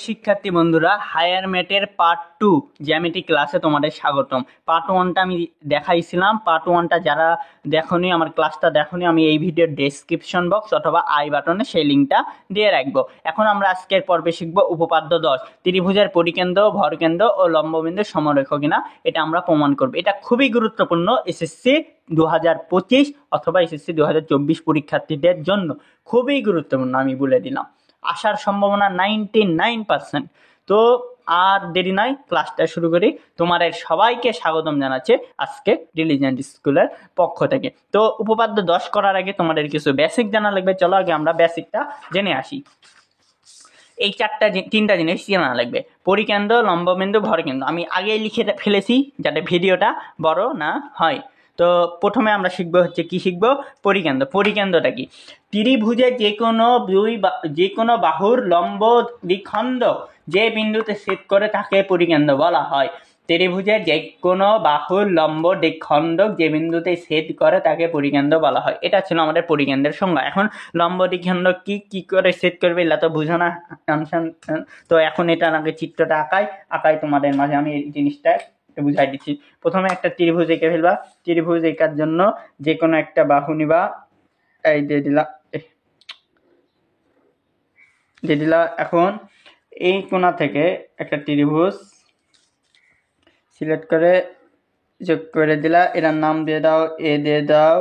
শিক্ষার্থী বন্ধুরা, হায়ার ম্যাথের পার্ট 2 জ্যামিতি ক্লাসে তোমাদের স্বাগতম। পার্ট 1টা আমি দেখাইছিলাম। পার্ট 1টা যারা দেখোনি, আমার ক্লাসটা দেখোনি, আমি এই ভিডিওর ডেসক্রিপশন বক্স অথবা আই বাটনে সেই লিঙ্কটা দিয়ে রাখবো। এখন আমরা আজকের পর্বে শিখবো উপপাদ্য 10, ত্রিভুজের পরিকেন্দ্র, ভরকেন্দ্র ও লম্ববিন্দু সমরেখ কিনা এটা আমরা প্রমাণ করব। এটা খুবই গুরুত্বপূর্ণ এসএসসি 2025 অথবা এসএসসি 2024 পরীক্ষার্থীদের জন্য খুবই গুরুত্বপূর্ণ, আমি বলে দিলাম। আসার সম্ভাবনা 99%। তো আর দেরি নয়, ক্লাসটা শুরু করি। তোমাদের সবাইকে স্বাগতম জানাচ্ছে আজকে রিলিজিয়ান স্কুলের পক্ষ থেকে। তো উপপাদ্য 10 করার আগে তোমাদের কিছু বেসিক জানা লাগবে। চলো আগে আমরা বেসিকটা জেনে আসি। এই তিনটা জিনিস জানা লাগবে: পরিকেন্দ্র, লম্ববিন্দু, ভরকেন্দ্র। আমি আগেই লিখে ফেলেছি যাতে ভিডিওটা বড় না হয়। তো প্রথমে আমরা শিখবো কি শিখবো? পরিকেন্দ্র। পরিকেন্দ্রটা কি? ত্রিভুজে যে কোনো বাহুর লম্ব দ্বিখণ্ড যে বিন্দুতে ছেদ করে তাকে পরিকেন্দ্র বলা হয়। ত্রিভুজের যে কোনো বাহুর লম্ব দ্বিখণ্ডক যে বিন্দুতে ছেদ করে তাকে পরিকেন্দ্র বলা হয়। এটা ছিল আমাদের পরিকেন্দ্রের সংজ্ঞা। এখন লম্ব দ্বিখণ্ডক কি করে ছেদ করবে এটা তো বুঝো না। তো এখন এটা আগে চিত্রটা আঁকাই তোমাদের মাঝে আমি এই জিনিসটা বুঝাই দিচ্ছি। প্রথমে একটা ত্রিভুজ এঁকে ফেলবা। ত্রিভুজ এঁকার জন্য যে কোনো একটা বাহু নিবা। এই দিয়ে দিলা। এখন এই কোণা থেকে একটা ত্রিভুজ সিলেক্ট করে যোগ করে দিলা। এটার নাম দিয়ে দাও, এ দিয়ে দাও,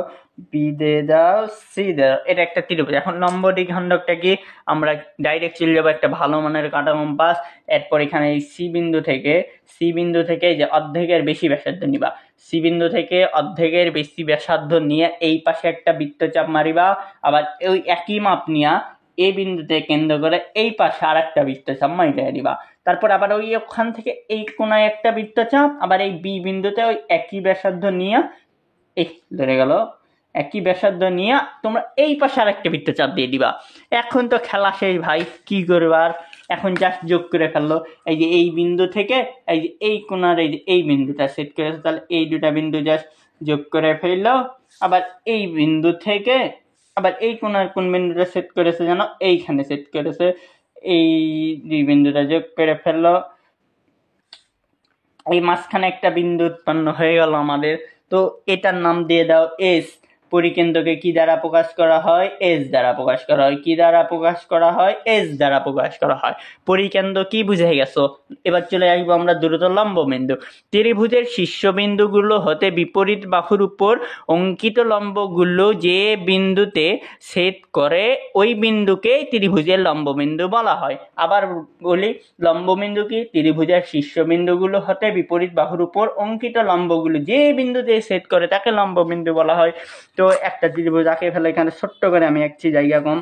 বি দিয়ে দাও, সি দিয়ে দাও। এটা একটা ত্রিভুজ। এখন লম্ব দ্বিখণ্ডকটা কি? আমরা ডাইরেক্ট চলে যাবো একটা ভালো মানের কাঁটা কম্পাস। এরপর এখানে এই সি বিন্দু থেকে যে অর্ধেকের বেশি ব্যাসার্ধ নিবা। সি বিন্দু থেকে অর্ধেকের বেশি ব্যাসার্ধ নিয়ে এই পাশে একটা বৃত্তচাপ মারিবা। আবার ওই একই মাপ নিয়া এ বিন্দুতে কেন্দ্র করে এই পাশে আর একটা বৃত্তচাপ মারিয়ে দিবা। তারপর আবার ওই ওখান থেকে এই কোনায় একটা বৃত্তচাপ, আবার এই বি বিন্দুতে ওই একই ব্যাসার্ধ নিয়ে এই ধরে গেল একই ব্যাসার্ধ নিয়ে তোমরা এই পাশে আর একটা বৃত্তচাপ দিয়ে দিবা। এখন তো খেলা শেষ ভাই, কি করবার? এখন জাস্ট যোগ করে ফেললো। এই যে এই বিন্দু থেকে এই যে এই কোনার এই যে এই বিন্দুটা সেট করেছে, তাহলে এই দুটা বিন্দু জাস্ট যোগ করে ফেললো। আবার এই বিন্দু থেকে আবার এই কোনার কোন বিন্দুটা সেট করেছে জানো? এইখানে সেট করেছে। এই দুই বিন্দুটা যোগ করে ফেললো। এই মাঝখানে একটা বিন্দু উৎপন্ন হয়ে গেল আমাদের। তো এটার নাম দিয়ে দাও এস। পরিকেন্দ্রকে কি দ্বারা প্রকাশ করা হয়? এস দ্বারা প্রকাশ করা হয়। কি দ্বারা প্রকাশ করা হয়? এস দ্বারা প্রকাশ করা হয়। পরিকেন্দ্র কি বুঝে গেছো? এবার চলে আসবো আমরা দ্রুত লম্ববিন্দু। ত্রিভুজের শীর্ষবিন্দুগুলো হতে বিপরীত বাহুর উপর অঙ্কিত লম্বগুলো যে বিন্দুতে ছেদ করে ওই বিন্দুকে ত্রিভুজের লম্ববিন্দু বলা হয়। আবার বলি, লম্ববিন্দু কি? ত্রিভুজের শীর্ষবিন্দুগুলো হতে বিপরীত বাহুর উপর অঙ্কিত লম্বগুলো যে বিন্দুতে ছেদ করে তাকে লম্ববিন্দু বলা হয়। তো একটা ত্রিভুজ আঁকে ফেলে, এখানে ছোট্ট করে আমি আঁকছি, জায়গা কম।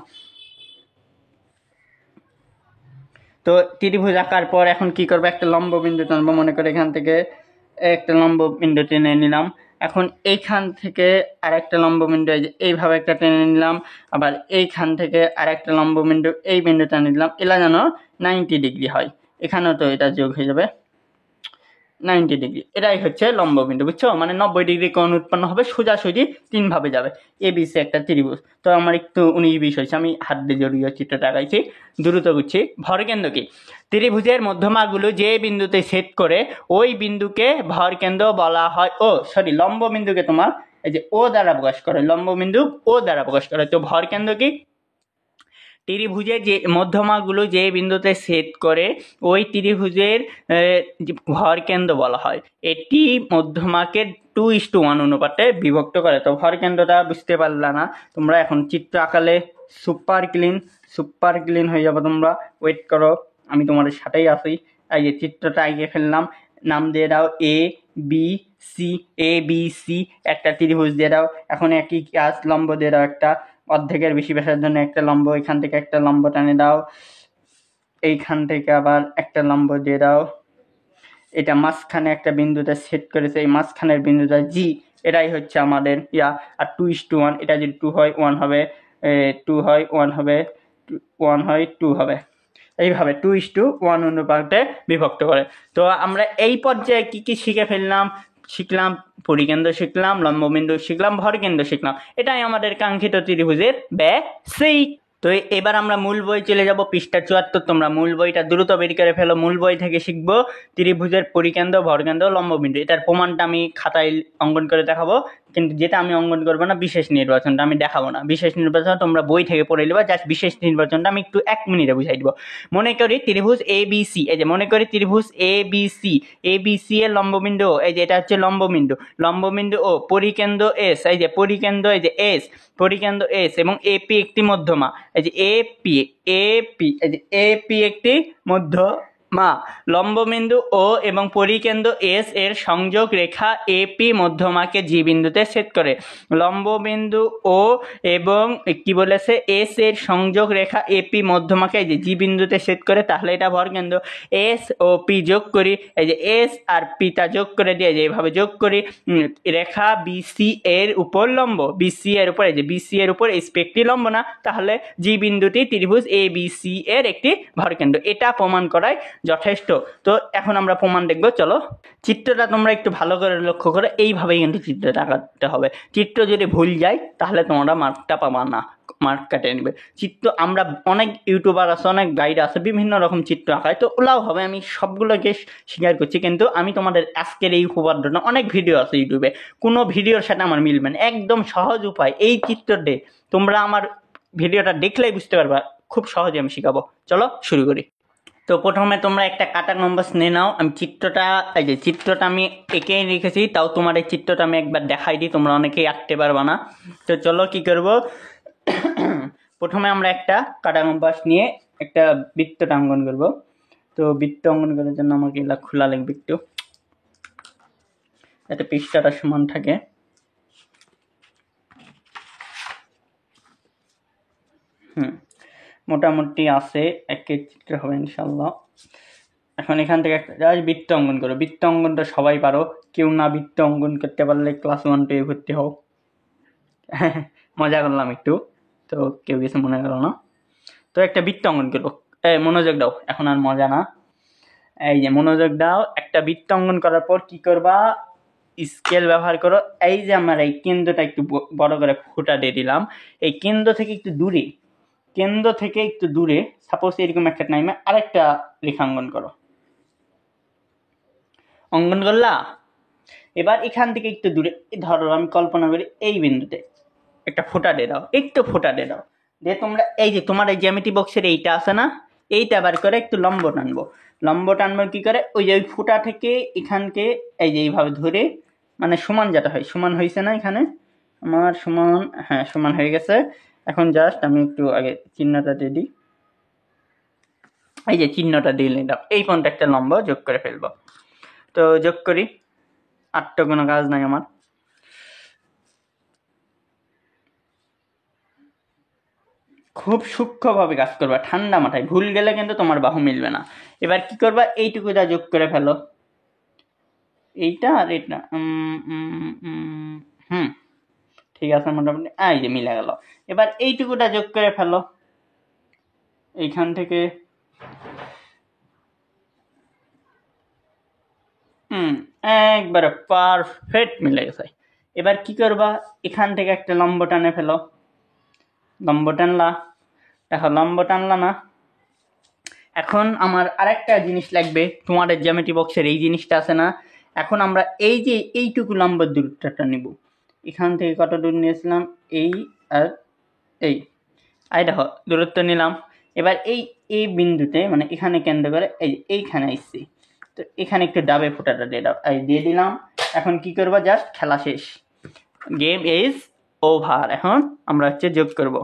তো ত্রিভুজ আঁকার পর এখন কি করবো? একটা লম্ব বিন্দু টানবো। মনে করে এখান থেকে একটা লম্ব বিন্দু টেনে নিলাম। এখন এইখান থেকে আর একটা লম্ব বিন্দু এইভাবে একটা টেনে নিলাম। আবার এইখান থেকে আর একটা লম্ব বিন্দু এই বিন্দু টেনে নিলাম। এলা যেন 90 ডিগ্রি হয়। এখানেও তো এটা যোগ হয়ে যাবে 90 ডিগ্রি। এটাই হচ্ছে লম্ববিন্দু, বুঝছো? মানে 90 ডিগ্রি কোণ উৎপন্ন হবে, সোজাসুজি 3 ভাবে যাবে। এবিসি একটা ত্রিভুজ। তো আমার একটু 19-20 হয়েছে, আমি হাত দিয়ে জড়িয়ে চিত্রটা আঁকাইছি। দ্রুত করছি। ভরকেন্দ্র কি? ত্রিভুজের মধ্যমাগুলো যে বিন্দুতে ছেদ করে ওই বিন্দুকে ভরকেন্দ্র বলা হয়। লম্ববিন্দুকে তোমার এই যে ও দ্বারা প্রকাশ করে। লম্ববিন্দু ও দ্বারা প্রকাশ করে। তো ভরকেন্দ্র কি? ত্রিভুজের যে মধ্যমাগুলো যে বিন্দুতে ছেদ করে ওই ত্রিভুজের ভরকেন্দ্র বলা হয়। এটি মধ্যমাকে 2:1 অনুপাতে বিভক্ত করে। তো ভরকেন্দ্রটা বুঝতে পারলা না তোমরা? এখন চিত্র আঁকালে সুপার ক্লিন হয়ে যাবে। তোমরা ওয়েট করো, আমি তোমাদের সাথেই আসি। এই যে চিত্রটা এঁকে ফেললাম। নাম দিয়ে দাও এ বি সি। একটা ত্রিভুজ দিয়ে দাও। এখন একই কাজ, লম্ব দিয়ে দাও একটা। অর্ধেকের বেশি ব্যাসের জন্য একটা লম্ব। এখান থেকে একটা লম্ব টানে দাও। এইখান থেকে আবার একটা লম্ব দিয়ে দাও। এটা মাঝখানে একটা বিন্দুতে সেট করেছে, এই মাঝখানের বিন্দুটা জি। এটাই হচ্ছে আমাদের আর 2:1। এটা যদি 2 হয় 1 হবে, 2 হয় 1 হবে, 1 হয় 2 হবে। এইভাবে 2:1 অনুপাতে বিভক্ত করে। তো আমরা এই পর্যায়ে কি কি শিখলাম? পরিকেন্দ্র শিখলাম, লম্ববিন্দু শিখলাম, ভরকেন্দ্র শিখলাম। এটাই আমাদের কাঙ্ক্ষিত ত্রিভুজের বেসিক। তো এবার আমরা মূল বই চলে যাব পৃষ্ঠা 74। তোমরা মূল বইটা দ্রুত বের করে ফেলো। মূল বই থেকে শিখবো ত্রিভুজের পরিকেন্দ্র, ভরকেন্দ্র, লম্ববিন্দু। এটার প্রমাণটা আমি খাতায় অঙ্কন করে দেখাবো, কিন্তু যেটা আমি অঙ্কন করবো না বিশেষ নির্বাচনটা আমি দেখাবো না। বিশেষ নির্বাচন তোমরা বই থেকে পড়ে নেবা, জাস্ট বিশেষ নির্বাচনটা আমি একটু 1 মিনিটে বুঝাই দিব। মনে করি ত্রিভুজ ABC, এই যে মনে করি ত্রিভুজ ABC এর লম্ববিন্দু, এই যে এটা হচ্ছে লম্ববিন্দু ও পরিকেন্দ্র S, এই যে পরিকেন্দ্র, এই যে S, পরিকেন্দ্র S এবং AP একটি মধ্যমা, এই যে AP, এই যে AP একটি মধ্যমা। লম্ববিন্দু O এবং পরিকেন্দ্র S এর সংযোগ রেখা AP মধ্যমাকে G বিন্দুতে ছেদ করে। লম্ববিন্দু O এবং কি বলেছে S এর সংযোগ রেখা AP মধ্যমাকে এই যে G বিন্দুতে ছেদ করে, তাহলে এটা ভরকেন্দ্র। S ও P যোগ করি, এই যে S আর P তা যোগ করে দিয়ে যে এইভাবে যোগ করি। রেখা BC এর উপর লম্ব, BC এর উপর, এই যে BC এর উপর SP একটি লম্ব না, তাহলে G বিন্দুটি ত্রিভুজ ABC এর একটি ভরকেন্দ্র। এটা প্রমাণ করাই যথেষ্ট। তো এখন আমরা প্রমাণ দেখব, চলো। চিত্রটা তোমরা একটু ভালো করে লক্ষ্য করে এইভাবেই কিন্তু চিত্রটা আঁকাতে হবে। চিত্র যদি ভুল যায় তাহলে তোমরা মার্কটা পাবা না, মার্ক কাটে নেবে। চিত্র আমরা অনেক ইউটিউবার আছে, অনেক গাইড আছে, বিভিন্ন রকম চিত্র আঁকায়, তো ওলাও হবে, আমি সবগুলোকে স্বীকার করছি। কিন্তু আমি তোমাদের আজকের এই উপপাদ্য না, অনেক ভিডিও আছে ইউটিউবে, কোনো ভিডিওর সাথে আমার মিলবে না। একদম সহজ উপায়, এই চিত্রটি তোমরা আমার ভিডিওটা দেখলেই বুঝতে পারবা, খুব সহজে আমি শেখাবো। চলো শুরু করি। তো প্রথমে তোমরা একটা কাটা কম্পাস নিয়ে নাও। আমি চিত্রটা, এই যে চিত্রটা আমি এঁকেই রেখেছি, তাও তোমার এই চিত্রটা আমি একবার দেখাই দিই, তোমরা অনেকেই আঁকতে পারবা না। তো চলো কি করব, প্রথমে আমরা একটা কাটা কম্পাস নিয়ে একটা বৃত্তটা অঙ্কন করব। তো বৃত্ত অঙ্কন করার জন্য আমাকে এগুলা খোলা লাগবে একটু, যাতে পৃষ্ঠাটা সমান থাকে। মোটামুটি আছে, একের চিত্র হবে ইনশাল্লাহ। এখন এখান থেকে একটা জাস্ট বৃত্ত অঙ্কন করো। বৃত্ত অঙ্কনটা সবাই পারো, কেউ না বৃত্ত অঙ্কন করতে পারলে ক্লাস 1-2 ভর্তি হও। মজা করলাম একটু, তো কেউ কিছু মনে করো না। তো একটা বৃত্ত অঙ্কন করবো, মনোযোগ দাও, এখন আর মজা না, এই যে মনোযোগ দাও। একটা বৃত্ত অঙ্কন করার পর কি করবা, স্কেল ব্যবহার করো। এই যে আমার এই কেন্দ্রটা একটু বড় করে ফুটা দিয়ে দিলাম, এই কেন্দ্র থেকে একটু দূরে সাপোজ এরকম একটা টাইমে আরেকটা রেখা অঙ্কন করো। অঙ্কন করলা, এবার এখান থেকে একটু দূরে ধরো, আমি কল্পনা করি এই বিন্দুতে একটা ফোঁটা দিয়ে দাও, একটু ফোঁটা দিয়ে দাও, দিয়ে তোমরা এই যে তোমার এই জ্যামিতি বক্সের এইটা আছে না, এইটা বার করে একটু লম্ব টানবো কি করে, ওই যে ওই ফোঁটা থেকে এখানকে এই যে এইভাবে ধরে, মানে সমান যেটা হয়, সমান হয়েছে না এখানে আমার সমান, হ্যাঁ সমান হয়ে গেছে। এখন জাস্ট আমি একটু আগে চিহ্নটা দিয়ে দিই, এই যে চিহ্নটা দিয়ে নিলাম, এই পর্যন্ত একটা লম্ব যোগ করে ফেলবো। তো যোগ করি, আর তো কোনো কাজ নাই আমার। খুব সূক্ষ্মভাবে কাজ করবা, ঠান্ডা মাথায়, ভুল গেলে কিন্তু তোমার বাহু মিলবে না। এবার কি করবা, এইটুকুটা যোগ করে ফেলো, এইটা আর এটা, ঠিক আছে মোটামুটি, এই যে মিলে গেল। এবার এইটুকুটা যোগ করে ফেলো, এইখান থেকে একবারে পারফেক্ট মিলে গেছে। এবার কি করবা, এখান থেকে একটা লম্ব টানে ফেলো, লম্ব টানলা, দেখো লম্ব টানলা না। এখন আমার আরেকটা জিনিস লাগবে, তোমাদের জ্যামিতি বক্সের এই জিনিসটা আছে না, এখন আমরা এই যে এইটুকু লম্বের দূরত্বটা নিব, এখান থেকে কত দূর নিয়েছিলাম, এই আর এই দেখো দূরত্ব নিলাম। এবার এই বিন্দুতে মানে এখানে কেন্দ্র করে এইখানে আসছি, তো এখানে একটু ডাবে ফোঁটাটা দিয়ে দাও, দিয়ে দিলাম। এখন কি করবো, জাস্ট খেলা শেষ, গেম ইজ ওভার। এখন আমরা হচ্ছে যোগ করব,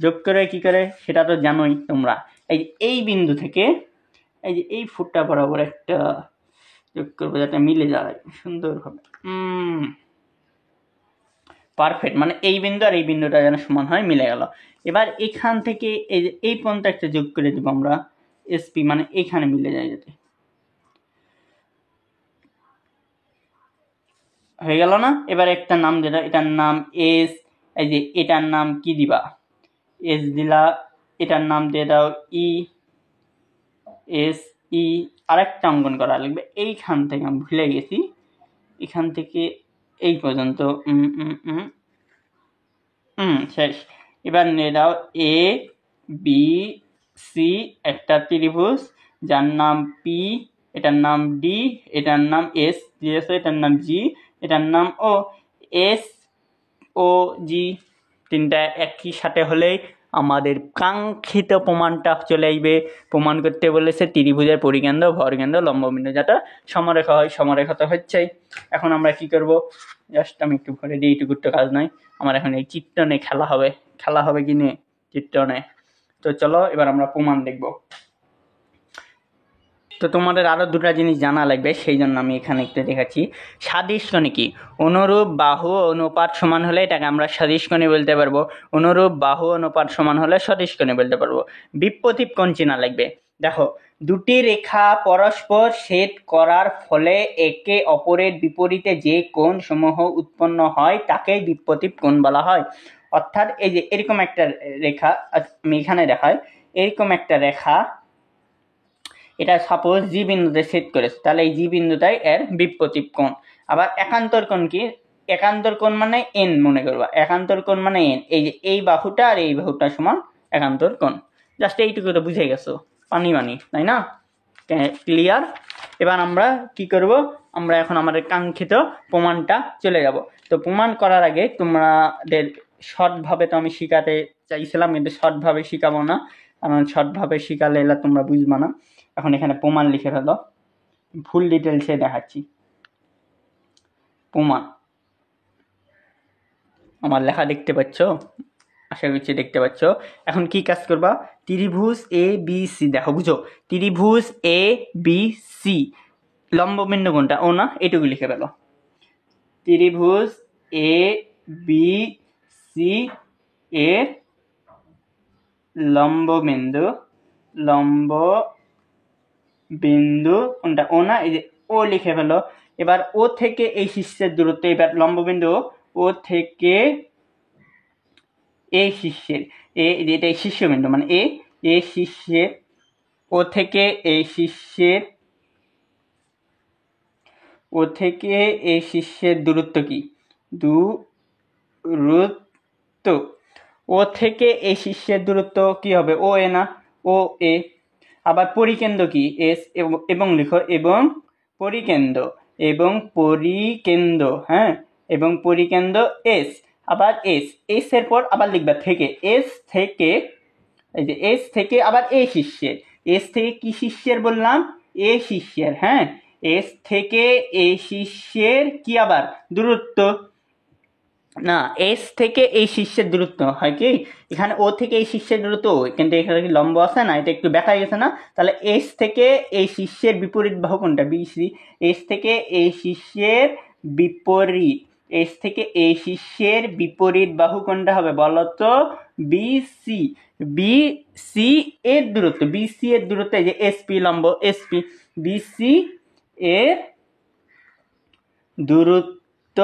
যোগ করে কি করে সেটা তো জানোই তোমরা। এই বিন্দু থেকে এই যে এই ফুটটা বরাবর একটা যোগ করবো, যাতে মিলে যায় সুন্দরভাবে, পারফেক্ট, মানে এই বিন্দু আর এই বিন্দুটা যেন সমান হয়, মিলে গেল। এবার এখান থেকে এই যে এই পর্যন্ত একটা যোগ করে দেবো আমরা, এসপি, মানে এইখানে মিলে যায় যাতে, হয়ে গেল না। এবার একটা নাম দিলা, এটার নাম এস, এই যে এটার নাম কি দিবা, এস দিলা, এটার নাম দিয়ে দাও ই, এস ই। আরেকটা অঙ্কন করা লাগবে, এইখান থেকে আমি ভুলে গেছি, এখান থেকে এই পর্যন্ত শেষ। এবার নিয়ে নাও এ বি সি একটা ত্রিভুজ, যার নাম পি, এটার নাম ডি, এটার নাম এস দিয়েছে, এটার নাম জি, এটার নাম ও। এস ও জি তিনটা একই সাথে হলেই আমাদের কাঙ্ক্ষিত প্রমাণটা চলে আসবে। প্রমাণ করতে বলেছে ত্রিভুজের পরিকেন্দ্র, ভরকেন্দ্র, লম্ববিন্দু যাতে সমরেখা হয়। সমরেখা তো হচ্ছেই। এখন আমরা কি করব, জাস্ট আমি একটু ভরে দিই, এইটুকু তো কাজ নয় আমার। এখন এই চিত্রণে খেলা হবে কি নিয়ে, চিত্রণে। তো চলো এবার আমরা প্রমাণ দেখব। তো তোমাদের আরও দুটো জিনিস জানা লাগবে, সেই জন্য আমি এখানে একটু দেখাচ্ছি। সাদৃশ্যণী কি? অনুরূপ বাহু অনুপাত সমান হলে এটাকে আমরা সাদৃশ্যণী বলতে পারবো। অনুরূপ বাহু অনুপাত সমান হলে সাদৃশ্যণী বলতে পারবো। বিপরীত কোণ চেনা লাগবে। দেখো, দুটি রেখা পরস্পর ছেদ করার ফলে একে অপরের বিপরীতে যে কোণ সমূহ উৎপন্ন হয় তাকে বিপরীত কোণ বলা হয়। অর্থাৎ এই যে এরকম একটা রেখা, আমি এখানে দেখাই, এরকম একটা রেখা, এটা সাপোজ জি বিন্দুতে ছেদ করেছে, তাহলে এই জি বিন্দুটাই এর বিপরীত কোণ। আবার একান্তর কোণ কি? একান্তর কোণ মানে এন মনে করবা, একান্তর কোণ মানে এন, এই যে এই বাহুটা আর এই বাহুটা সমান একান্তর কোণ। জাস্ট এইটুকু তো বুঝে গেছো, পানি তাই না? ক্লিয়ার? এবার আমরা কি করব, আমরা এখন আমাদের কাঙ্ক্ষিত প্রমাণটা চলে যাব। তো প্রমাণ করার আগে তোমাদের শর্টভাবে তো আমি শিখাতে চাইছিলাম, কিন্তু শর্টভাবে শিখাবো না, কারণ শর্টভাবে শিখালে এলা তোমরা বুঝবা না। এখন এখানে প্রমাণ লিখে ফেলো, ফুল ডিটেলসে দেখাচ্ছি। প্রমাণ আমার লেখা দেখতে পাচ্ছ, আশা করছি দেখতে পাচ্ছ। এখন কি কাজ করবা, ত্রিভুজ এ বি সি, দেখো বুঝো, ত্রিভুজ এ বি সি লম্ববিন্দু কোনটা? ও না, এটুকু লিখে ফেলো। ত্রিভুজ এ বি সি এর লম্ববিন্দু কোনটা? ও না, এই যে ও লিখে ফেলো। এবার ও থেকে এই শীর্ষের দূরত্ব, এবার লম্ববিন্দু ও থেকে এই শীর্ষের, এটা এই শীর্ষবিন্দু মানে এ শীর্ষের, ও থেকে এই শীর্ষের, ও থেকে এই শীর্ষের দূরত্ব কি? দূরত্ব ও থেকে এই শীর্ষের দূরত্ব কি হবে? ও এ না, ও এ। আবার পরিকেন্দ্র কি? এস, এবং লিখো, এবং পরিকেন্দ্র, হ্যাঁ, এবং পরিকেন্দ্র এস। আবার এস এর পর আবার লিখবা থেকে, এস থেকে, এই যে এস থেকে আবার এ শীর্ষের, এস থেকে কি শীর্ষের বললাম? এ শীর্ষের, হ্যাঁ, এস থেকে এ শীর্ষের কি আবার দূরত্ব না, এস থেকে এই শীর্ষের দূরত্ব হয় কি? এখানে ও থেকে এই শীর্ষের দূরত্ব, কিন্তু এখানে কি লম্ব আছে না, এটা একটু বেঁকা গেছে না? তাহলে এস থেকে এই শীর্ষের বিপরীত বাহু কোনটা? বিসি। এস থেকে এই শীর্ষের বিপরীত, এস থেকে এই শীর্ষের বিপরীত বাহু কোনটা হবে বলো তো? বিসি। বিসি এর দূরত্ব, বিসি এর দূরত্ব, এই যে এসপি লম্ব, এসপি, বিসি এর দূরত্ব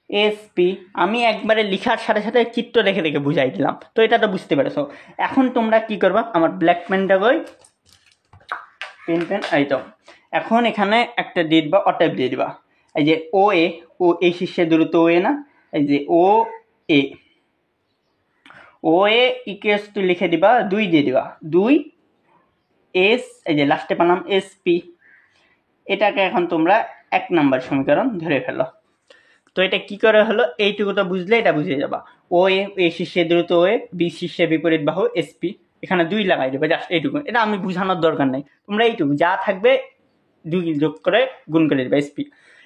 এসপি। আমি একবারে লিখার সাথে সাথে চিত্র দেখে দেখে বুঝাই দিলাম, তো এটা তো বুঝতে পেরেছো। এখন তোমরা কি করবা, আমার ব্ল্যাক পেনটা কই, পেন এই তো। এখন এখানে একটা দিয়ে দিবা, অটাইপ দিয়ে দিবা, এই যে ও এই শীর্ষের দূরত্ব ও এ না, এই যে ও এ ইকুয়ালস টু লিখে দিবা 2 দিয়ে দিবা, 2 এস, এই যে লাস্টে পেলাম এসপি। এটাকে এখন তোমরা 1 নম্বর সমীকরণ ধরে ফেলো। তো এটা কি করে হলো, এইটুকুটা বুঝলে এটা বুঝে যাবা। ও এ শীর্ষের দূরত্ব ও এ, বি শীর্ষের বিপরীত বাহু এসপি, এখানে 2 লাগাই দেবে, জাস্ট এইটুকু। এটা আমি বুঝানোর দরকার নেই, তোমরা এইটুকু যা থাকবে 2 যোগ করে গুণ করে দেবে এসপি,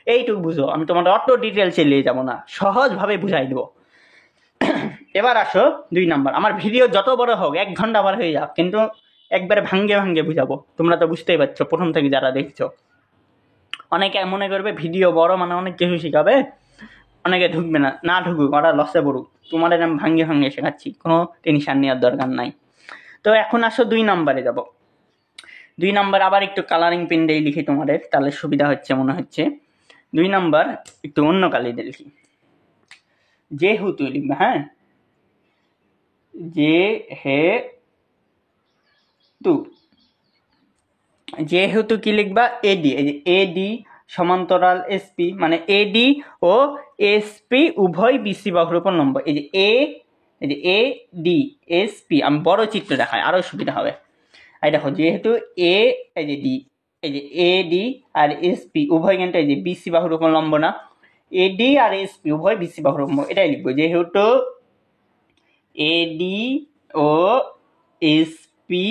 এইটুকু বুঝো। আমি তোমাদের অত ডিটেলসে নিয়ে যাবো না, সহজভাবে বুঝাই দেবো। এবার আসো 2 নাম্বার। আমার ভিডিও যত বড় হোক, 1 ঘন্টা আবার হয়ে যাক, কিন্তু একবারে ভাঙ্গে বুঝাবো। তোমরা তো বুঝতেই পারছো প্রথম থেকে যারা দেখছো। অনেকে মনে করবে ভিডিও বড় মানে অনেক কিছু শিখাবে, অনেকে ঢুকবে না ঢুকুক, ওরা লসে পড়ুক। তোমাদের আমি ভাঙ্গে শেখাচ্ছি, কোনো টেনশন নেওয়ার দরকার নাই। তো এখন আসো 2 নাম্বারে যাব। 2 নাম্বার আবার একটু কালারিং পেন দিয়ে লিখি তোমাদের, তাহলে সুবিধা হচ্ছে মনে হচ্ছে। 2 নাম্বার একটু অন্য কালি দিয়ে লিখি, যেহেতু লিখবে, হ্যাঁ, যেহেতু কি লিখবা, এডি, এই যে এডি সমান্তরাল এসপি, মানে এডি ও এসপি উভয় বিসি বাহুর উপর লম্ব। এই যে এই যে এ ডি এস পি, আমি বড় চিত্র দেখাই আরো সুবিধা হবে। এই দেখো যেহেতু এ এই যে ডি, এই যে এ ডি আর এস পি উভয় কিন্তু এই যে বিসি বাহুর উপর লম্ব না, এ ডি আর এস পি উভয় বিসি বাহুর লম্ব, এটাই লিখবো। যেহেতু এ ডি ও এস পি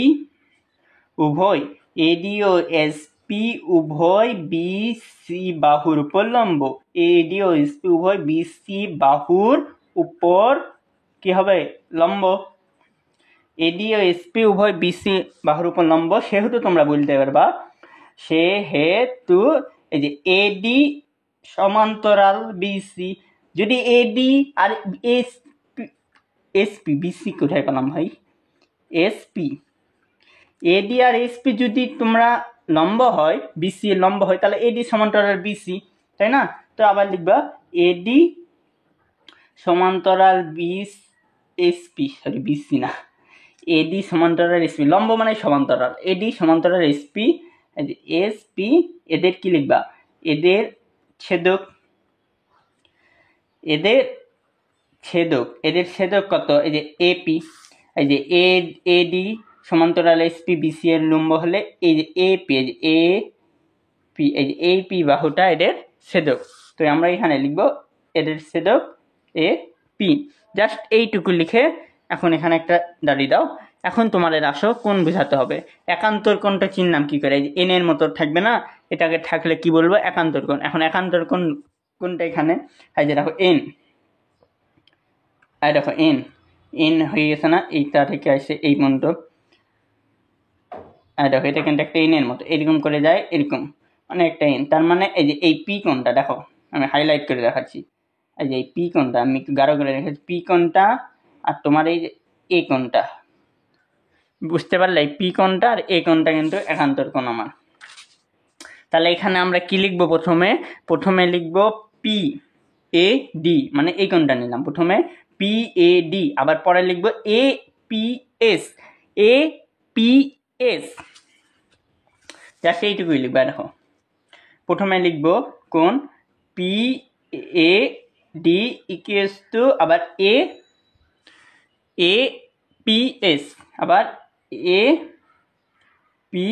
উভয়, এডি ও এসপি উভয় বিসি বাহুর উপর লম্ব, এডি ও এসপি উভয় বিসি বাহুর উপর কি হবে লম্ব, এডি ও এসপি উভয় বিসি বাহুর উপর লম্ব, সেহেতু তোমরা বলতে পারবা সেহেতু এই যে এডি সমান্তরাল বিসি। যদি এডি আর এসপি বিসি কোথায় পেলাম ভাই, এসপি এডি আর এসপি যদি তোমরা লম্ব হয়, বিসি লম্ব হয়, তাহলে এডি সমান্তরাল বিসি, তাই না? তো আবার লিখবা এডি সমান্তরাল বিস এসপি, সরি বিসি না, এডি সমান্তরাল এসপি, লম্ব মানে সমান্তরাল, এডি সমান্তরাল এসপি, এসপি এদের কি লিখবা, এদের ছেদক, এদের ছেদক, এদের ছেদক কত, এই যে এপি, এই যে এডি সমান্তরাল এসপি বিসি এর লম্ব হলে এই যে এপি, এই যে এ পি, এই যে এই পি বাহুটা এদের ছেদক। তো আমরা এখানে লিখব এদের ছেদক এ পি, জাস্ট এইটুকু লিখে এখন এখানে একটা দাঁড়িয়ে দাও। এখন তোমাদের আসো কোণ বোঝাতে হবে। একান্তর কোণটা চিনলাম কি করে, এই যে এন এর মতো থাকবে না, এটাকে থাকলে কি বলবো একান্তর কোণ। এখন একান্তর কোণ কোনটা এখানে, এই যে দেখো এন, এই দেখো এন, এন হয়ে গেছে না, এইটা থেকে আসছে এই পর্যন্ত, এই দেখো এটা কিন্তু একটা এন এর মতো, এরকম করে যায় এরকম, মানে একটা এন, তার মানে এই যে এই পি কোণটা দেখো আমি হাইলাইট করে দেখাচ্ছি, এই যে এই পি কোণটা আমি একটু গাঢ় করে রেখেছি, পি কোণটা আর তোমার এই যে এ কোণটা, বুঝতে পারলে এই পি কোণটা আর এ কোণটা কিন্তু একান্তর কোণ আমার। তাহলে এখানে আমরা কি লিখবো, প্রথমে লিখবো পি এ ডি, মানে এই কোণটা নিলাম প্রথমে পি এ ডি, আবার পরে লিখবো A P S, A P S, just এইটুকুই লিখবো। দেখো প্রথমে লিখবো কোণ P A D equals to আবার এ পি এস, আবার এ পি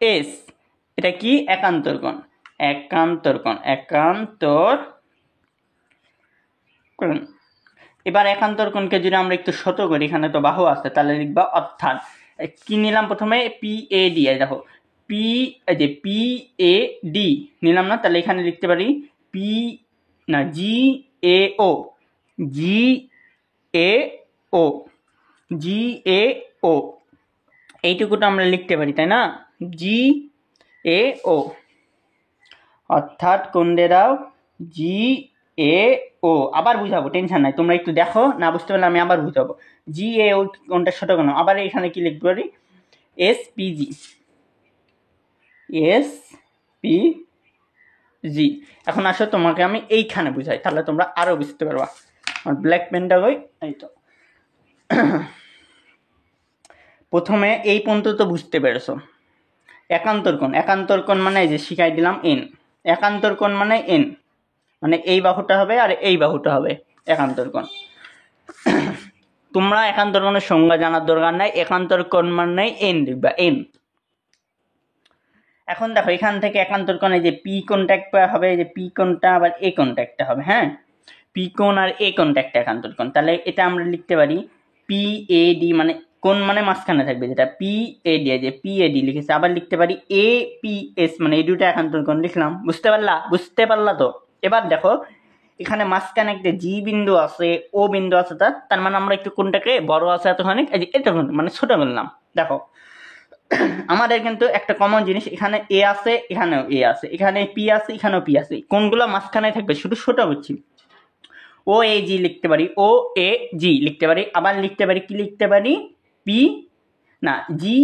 এস, এটা কি একান্তর কোণ, একান্তর কোণ, একান্তর কোণ। এবার একান্তর কোণকে যদি আমরা একটু ছোট করি, এখানে তো বাহু আছে, তাহলে লিখবা অর্থাৎ কি নিলাম প্রথমে পি এ ডি, দেখো পি, এই যে পি এ ডি নিলাম না, তাহলে এখানে লিখতে পারি পি না জি A O, G A O, G A ও, এইটুকুটা আমরা লিখতে পারি তাই না, জি এ ও, অর্থাৎ কোণ দিয়ে দাও জি এ ও, আবার বুঝাবো টেনশন নাই, তোমরা একটু দেখো, না বুঝতে পারলে আমি আবার বুঝাবো। জি এ ও কোণটা ছোট কেন, আবার এখানে কি লিখতে পারি এস পি জি, এস পি জি। এখন আসো তোমাকে আমি এইখানে বুঝাই, তাহলে তোমরা আরো বুঝতে পারবা। আমার ব্ল্যাক পেনটা কই, এই তো। প্রথমে এই পর্যন্ত তো বুঝতে পেরেছো, একান্তর কোণ, একান্তর কোণ মানে এই যে শিখাই দিলাম এন, একান্তর কোণ মানে এন, মানে এই বাহুটা হবে আর এই বাহুটা হবে একান্তর কোণ। তোমরা একান্তর কোণের সংজ্ঞা জানার দরকার নাই, একান্তর কোণ মানে এন লিখবা, এন। এখন দেখো এখান থেকে একান্তর কোণে যে পি কোণটা একটা হবে, যে পি কোণটা আবার এ কোণটা একটা হবে, হ্যাঁ পি কোণ আর এ কোণটা একটা একান্তর কোণ, তাহলে এটা আমরা লিখতে পারি পি এ ডি, মানে কোণ মানে মাঝখানে থাকবে যেটা পি এ ডি, যে পি এ ডি লিখেছে, আবার লিখতে পারি এ পি এস, মানে এই দুটো একান্তর কোণ লিখলাম, বুঝতে পারলা তো। এবার দেখো এখানে মাঝখানে একটা জি বিন্দু আছে, ও বিন্দু আছে, তার মানে আমরা একটু কোণটাকে বড় আছে এতখানি, এটা মানে ছোট করলাম। দেখো আমাদের কিন্তু একটা কমন জিনিস, এখানে এ আছে, এখানেও এ আছে, এখানে পি আছে, এখানেও পি আছে, কোনগুলো মাঝখানে থাকবে শুধু ছোট করছি, ও এ জি লিখতে পারি, ও এ জি লিখতে পারি, আবার লিখতে পারি কি লিখতে পারি পি না জি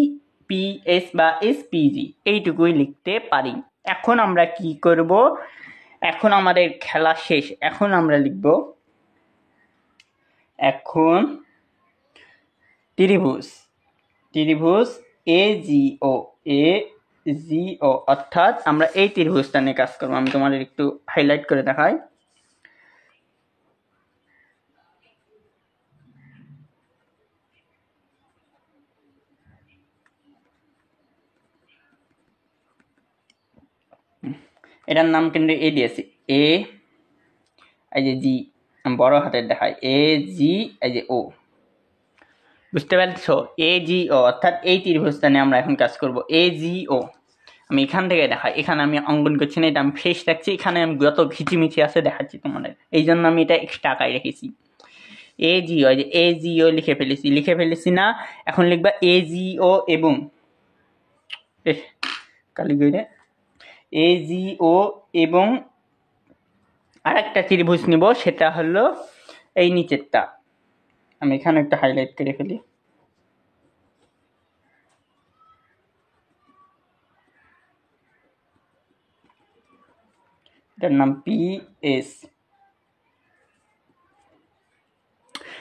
পি এস বা এস পি জি, এইটুকুই লিখতে পারি। এখন আমরা কি করব, এখন আমাদের খেলা শেষ, এখন আমরা লিখব এখন ত্রিভুজ, ত্রিভুজ এ জি ও, এ জি ও, অর্থাৎ আমরা এই ত্রিভুজটা নিয়ে কাজ করবো। আমি তোমাদের একটু হাইলাইট করে দেখাই, এটার নাম কিন্তু এ দিয়েছি, এ এই যে জি, বড় হাতের দেখায়, এ জি এই যে ও, বুঝতে পারছো? এ জি ও, অর্থাৎ এই ত্রিভুজটা নিয়ে আমরা এখন কাজ করব। এ জি ও আমি এখান থেকে দেখাই, এখানে আমি অঙ্কন করছি না, এটা আমি ফ্রেশ রাখছি, এখানে আমি যত ঘিচিমিচি আছে দেখাচ্ছি তোমাদের, এই জন্য আমি এটা এক্সট্রা আঁকায় রেখেছি। এ জি ও, যে এ জি ও লিখে ফেলেছি না? এখন লিখবা এ জি ও এবং কালি গইরে, এ জি ও এবং আর একটা ত্রিভুজ নিব, সেটা হলো এই নিচেরটা, আমি এখানে একটা হাইলাইট করে ফেলি। এটার নাম পি এস।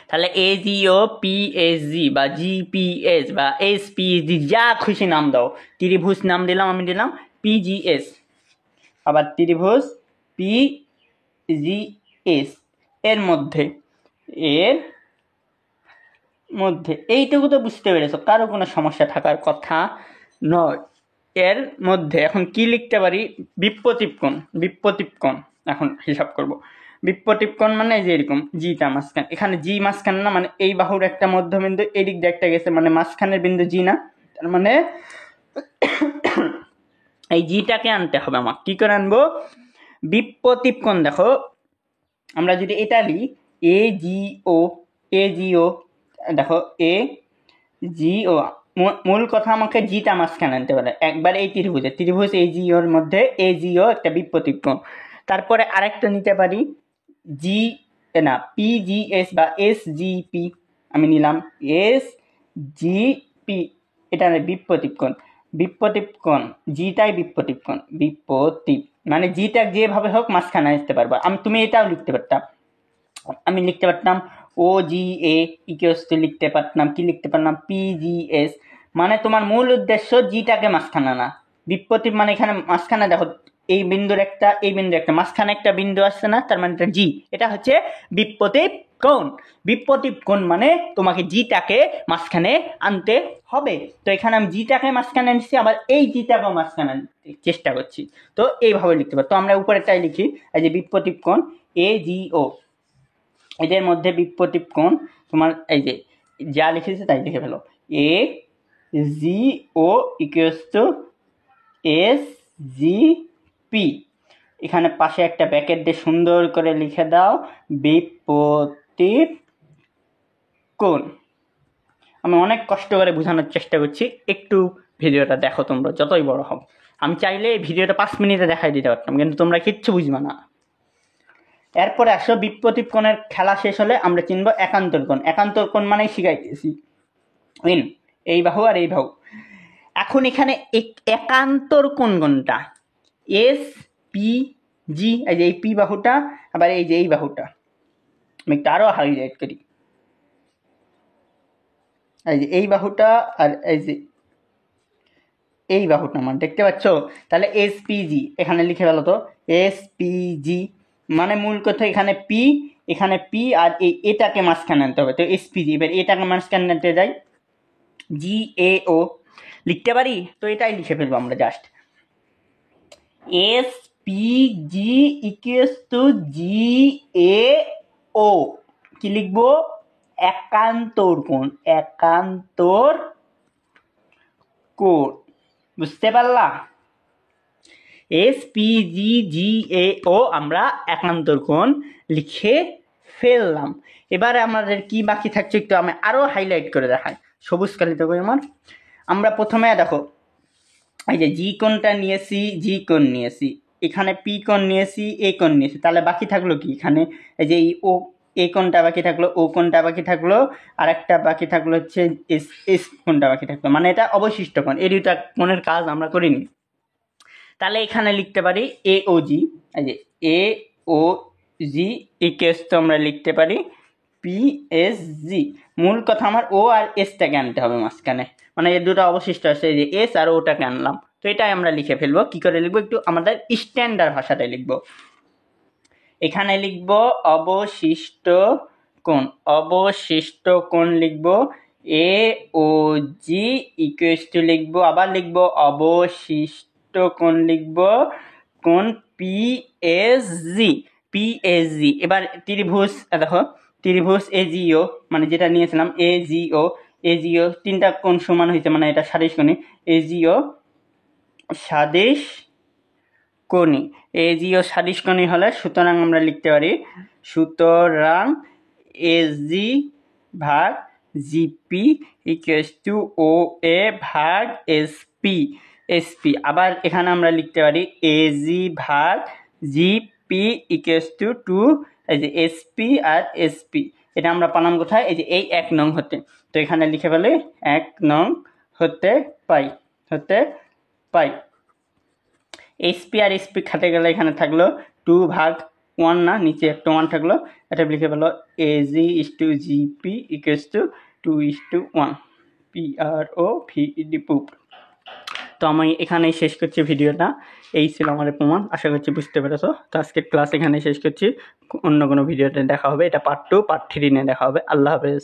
তাহলে এজিও পিএসজি বা জিপিএস বা এসপিজি, যা খুশি নাম দাও, ত্রিভুজ নাম দিলাম, আমি দিলাম পিজিএস। আবার ত্রিভুজ পিজিএস এর মধ্যে এইটুকু তো বুঝতে পেরেছো, কারো কোনো সমস্যা থাকার কথা নয়। এর মধ্যে এখন কি লিখতে পারি? বিপ্রতীপ কোণ এখন হিসাব করব। বিপ্রতীপ কোণ মানে যে এরকম জিটা মাঝখান, এখানে জি মাঝখান না, মানে এই বাহুর একটা মধ্যবিন্দু এদিক দিয়ে একটা গেছে, মানে মাঝখানের বিন্দু জি না, তার মানে এই জিটাকে আনতে হবে আমার। কি করে আনবো? বিপ্রতীপ কোণ, দেখো আমরা যদি এটা লিখি এ জিও, দেখো এ জিও, মূল কথা আমাকে জিটা মাঝখানে আনতে পারে। একবার এই ত্রিভুজ এ জিওর মধ্যে এ জিও একটা বিপ্রতীপ কোণ। তারপরে আরেকটা নিতে পারি জি না পিজিএস বা এস জিপি, আমি নিলাম এস জিপি, এটা বিপ্রতীপ কোণ জিটাই বিপ্রতীপ কোণ, মানে জিটা যেভাবে হোক মাঝখানে আসতে পারবো। তুমি এটাও লিখতে পারতাম, আমি লিখতে পারতাম ও জি এ ইকুয়ালস টু লিখতে পারতাম, কি লিখতে পারলাম পিজিএস, মানে তোমার মূল উদ্দেশ্য জিটাকে মাঝখানে আনা। বিপ্রতীপ মানে এখানে মাঝখানে দেখো এই বিন্দুর একটা এই বিন্দুর একটা মাঝখানে একটা বিন্দু আসছে না, তার মানে এটা জি, এটা হচ্ছে বিপ্রতীপ কোণ। বিপ্রতীপ কোণ মানে তোমাকে জিটাকে মাঝখানে আনতে হবে। তো এখানে আমি জিটাকে মাঝখানে আনছি, আবার এই জিটাকেও মাঝখানে আনতে চেষ্টা করছি। তো এইভাবে লিখতে পারো। তো আমরা উপরেরটাই লিখি, এই যে বিপ্রতীপ কোণ এ জি ও, এদের মধ্যে বিপ্রতীপ কোণ তোমার এই যে যা লিখেছে তাই লিখে ফেলো, A G O equals to S G P. এখানে পাশে একটা ব্র্যাকেট দিয়ে সুন্দর করে লিখে দাও বিপ্রতীপ কোণ। আমি অনেক কষ্ট করে বোঝানোর চেষ্টা করছি, একটু ভিডিওটা দেখো তোমরা যতই বড় হও। আমি চাইলে এই ভিডিওটা 5 মিনিটে দেখাই দিতে পারতাম, কিন্তু তোমরা কিচ্ছু বুঝবে না। এরপরে আসো বিপ্রতীপ কোণের খেলা শেষ হলে আমরা চিনব একান্তর কোণ। একান্তর কোণ মানে শিখাইতেছি এই বাহু আর এই বাহু। এখন এখানে একান্তর কোণ কোনটা? এস পি জি, এই যে এই পি বাহুটা, আবার এই যে এই বাহুটা, আমি একটু আরো হাইলাইট করি, এই যে এই বাহুটা আর এই যে এই বাহুটা আমার দেখতে পাচ্ছ। তাহলে এস পি জি এখানে লিখে ফেলো তো, এস পি জি মানে মূল কথা এখানে পি আর এটাকে মাঝখানে আনতে হবে, তো এস পি জি। এবার এটাকে মাঝখানে আনতে যাই, জি এ ও লিখতে পারি, তো এটাই লিখে ফেলবো আমরা just S P G equals to G A O. কি লিখবো? একান্তর কোণ, একান্তর কোণ, বুঝতে পারলা? S P G G A ও আমরা একান্তর কোণ লিখে ফেললাম। এবারে আমাদের কি বাকি থাকছে একটু আমি আরো হাইলাইট করে দেখাই, সবুজ কালিতে করে আমার। আমরা প্রথমে দেখো এই যে জি কোণটা নিয়েছি, জি কোণ নিয়েছি, এখানে পি কোণ নিয়েছি, এ কোণ নিয়েছি, তাহলে বাকি থাকলো কি? এখানে এই যে ও এ কোণটা বাকি থাকলো, ও কোণটা বাকি থাকলো, আর একটা বাকি থাকলো হচ্ছে এস এস কোণটা বাকি থাকলো, মানে এটা অবশিষ্ট কোণ। এই দুটা কোণের কাজ আমরা করিনি। তাহলে এখানে লিখতে পারি এ ও জি, এই যে এ ও জি ইকুয়ালস টু আমরা লিখতে পারি পি এস জি। মূল কথা আমার ও আর এসটাকে আনতে হবে মাঝখানে, মানে এই দুটো অবশিষ্ট আছে, এই যে এস আর ওটাকে আনলাম। তো এটাই আমরা লিখে ফেলবো। কি করে লিখবো? একটু আমাদের স্ট্যান্ডার্ড ভাষাটাই লিখবো। এখানে লিখবো অবশিষ্ট কোণ, অবশিষ্ট কোণ লিখবো এ ও জি ইকুয়ালস টু লিখবো, আবার লিখবো অবশিষ্ট কোণ লিখবো কোণ পিএসজি, পিএসজি। এবার ত্রিভুজ দেখো, ত্রিভুজ এজিও মানে যেটা নিয়েছিলাম এজিও, এজিও তিনটা কোণ সমান হয়েছে মানে এটা সাদৃশ কোণী, এজিও সাদৃশ কোণী, এজিও সাদৃশ কোণী হলে সুতরাং আমরা লিখতে পারি সুতরাং এসজি ভাগ জিপি ইকুয়ালস টু ও এ ভাগ এসপি, এসপি। আবার এখানে আমরা লিখতে পারি এজি ভাগ জিপি ইকুয়ালস টু টু এই যে এসপি আর এসপি। এটা আমরা পালাম কোথায়, এই যে এই 1 নং হতে। তো এখানে লিখে ফেলে 1 নং হতে পাই, হতে পাই। এসপি আর এসপি খাতে গেলে এখানে থাকলো 2 ভাগ 1 না, নিচে একটা 1 থাকলো, এটা লিখে ফেলো A G is to G P equals to 2:1, PROVED proof. তো আমি এখানেই শেষ করছি ভিডিওটা। এই ছিল আমাদের প্রমাণ, আশা করছি বুঝতে পেরেছো। তো আজকের ক্লাস এখানে শেষ করছি, অন্য কোনো ভিডিওতে দেখা হবে। এটা পার্ট 2, পার্ট 3 নিয়ে দেখা হবে। আল্লাহ হাফেজ।